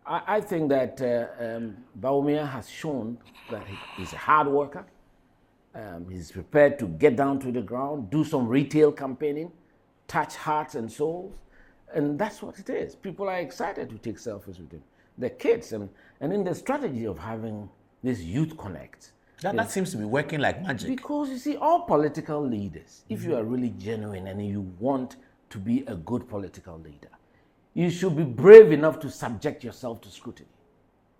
I think that Bawumia has shown that he's a hard worker. He's prepared to get down to the ground, do some retail campaigning, touch hearts and souls. And that's what it is. People are excited to take selfies with him. The kids, and in the strategy of having this youth connect. That seems to be working like magic. Because you see, all political leaders, if you are really genuine and you want to be a good political leader, you should be brave enough to subject yourself to scrutiny.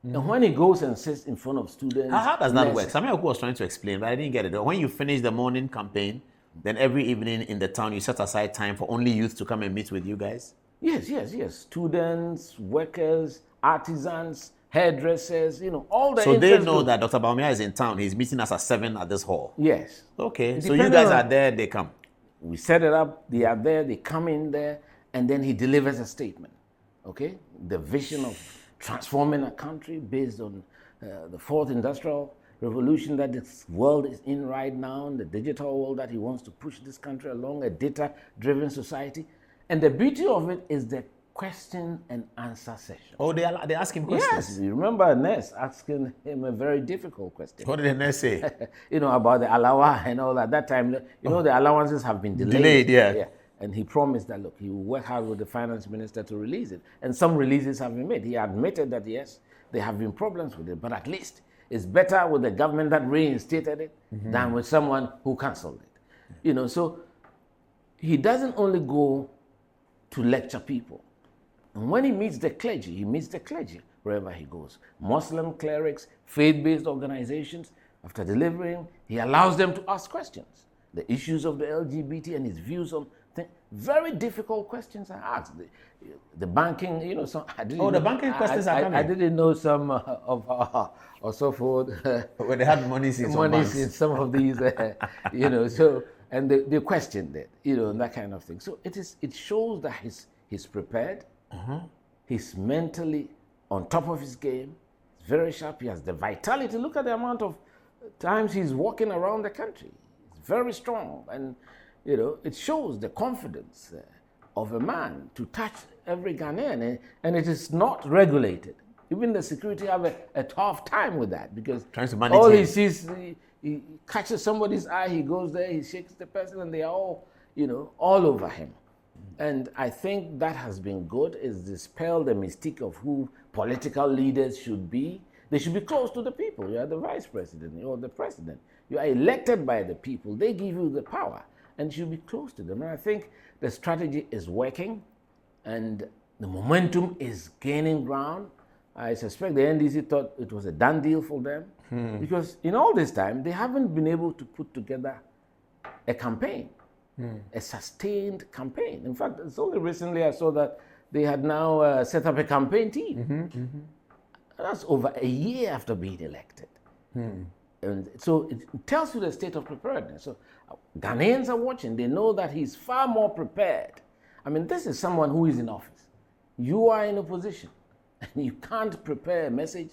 And when he goes and sits in front of students... How does that work? Samuel was trying to explain, but I didn't get it. When you finish the morning campaign, then every evening in the town, you set aside time for only youth to come and meet with you guys? Yes. Students, workers, artisans, hairdressers, all the... So they know that Dr. Bawumia is in town. He's meeting us at 7 at this hall. Yes. Okay, so you guys are there, they come. We set it up, they are there, they come in there, and then he delivers a statement, okay? The vision of transforming a country based on the fourth industrial revolution that this world is in right now, the digital world that he wants to push this country along, a data-driven society. And the beauty of it is the question and answer session. Oh, they ask him questions? Yes, you remember a nurse asking him a very difficult question. What did the nurse say? About the alawa and all that. That time, the allowances have been delayed. Delayed, yeah. And he promised that, look, he will work hard with the finance minister to release it. And some releases have been made. He admitted that, yes, there have been problems with it, but at least it's better with the government that reinstated it than with someone who cancelled it. So he doesn't only go to lecture people. And when he meets the clergy wherever he goes. Muslim clerics, faith-based organizations, after delivering, he allows them to ask questions. The issues of the LGBT and his views on things. Very difficult questions are asked. The banking, the banking questions are coming. I didn't know some of or so forth. When they had money in some of these, and they questioned it, and that kind of thing. So it shows that he's prepared. He's mentally on top of his game. He's very sharp. He has the vitality. Look at the amount of times he's walking around the country. He's very strong, and it shows the confidence of a man to touch every Ghanaian, and it is not regulated. Even the security have a tough time with that, because trying to manage all him. he sees, he catches somebody's eye, he goes there, he shakes the person, and they are all, all over him. And I think that has been good, is dispel the mystique of who political leaders should be. They should be close to the people. You are the vice president, you are the president. You are elected by the people. They give you the power, and you should be close to them. And I think the strategy is working, and the momentum is gaining ground. I suspect the NDC thought it was a done deal for them, because in all this time, they haven't been able to put together a campaign. A sustained campaign. In fact, it's only recently I saw that they had now set up a campaign team. That's over a year after being elected. And so it tells you the state of preparedness. So Ghanaians are watching. They know that he's far more prepared. I mean, this is someone who is in office. You are in a position, and you can't prepare a message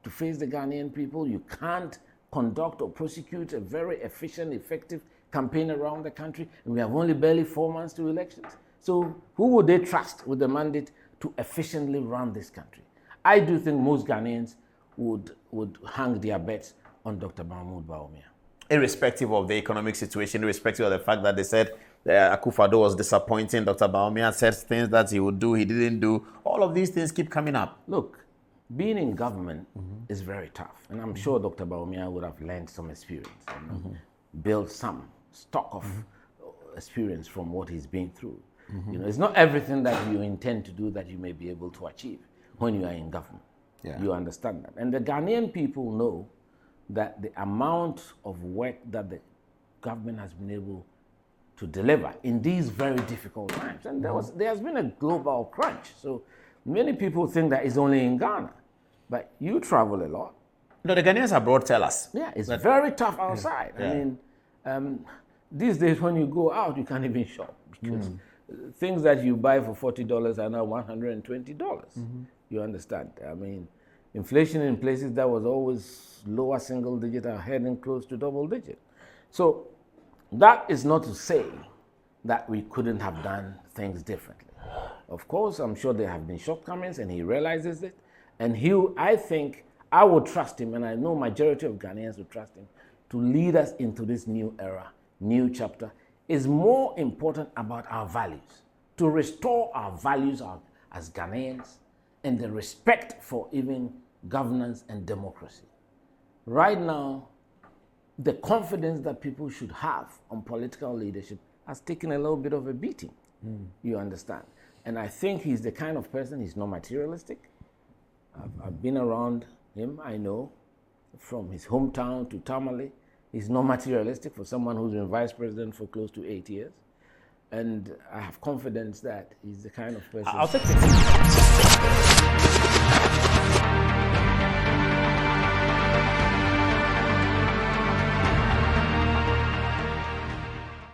to face the Ghanaian people. You can't conduct or prosecute a very efficient, effective campaign around the country, and we have only barely 4 months to elections. So who would they trust with the mandate to efficiently run this country? I do think most Ghanaians would hang their bets on Dr. Mahmoud Bawumia. Irrespective of the economic situation, irrespective of the fact that they said Akufo-Addo was disappointing, Dr. Bawumia said things that he would do, he didn't do. All of these things keep coming up. Look, being in government is very tough, and I'm sure Dr. Bawumia would have learned some experience and built some stock of experience from what he's been through. It's not everything that you intend to do that you may be able to achieve when you are in government. You understand that. And the Ghanaian people know that the amount of work that the government has been able to deliver in these very difficult times. And there has been a global crunch. So many people think that it's only in Ghana. But you travel a lot. No, the Ghanaians abroad tell us. Yeah, it's very tough outside. I mean, these days when you go out, you can't even shop, because things that you buy for $40 are now $120. You understand? I mean, inflation in places that was always lower single digit are heading close to double digit. So that is not to say that we couldn't have done things differently. Of course, I'm sure there have been shortcomings, and he realizes it, And I think I would trust him, and I know majority of Ghanaians would trust him, to lead us into this new era, new chapter. Is more important about our values, to restore our values as Ghanaians and the respect for even governance and democracy. Right now, the confidence that people should have on political leadership has taken a little bit of a beating, you understand? And I think he's the kind of person, he's not materialistic. I've been around him, I know, from his hometown to Tamale. He's not materialistic for someone who's been vice president for close to 8 years. And I have confidence that he's the kind of person... I'll take it.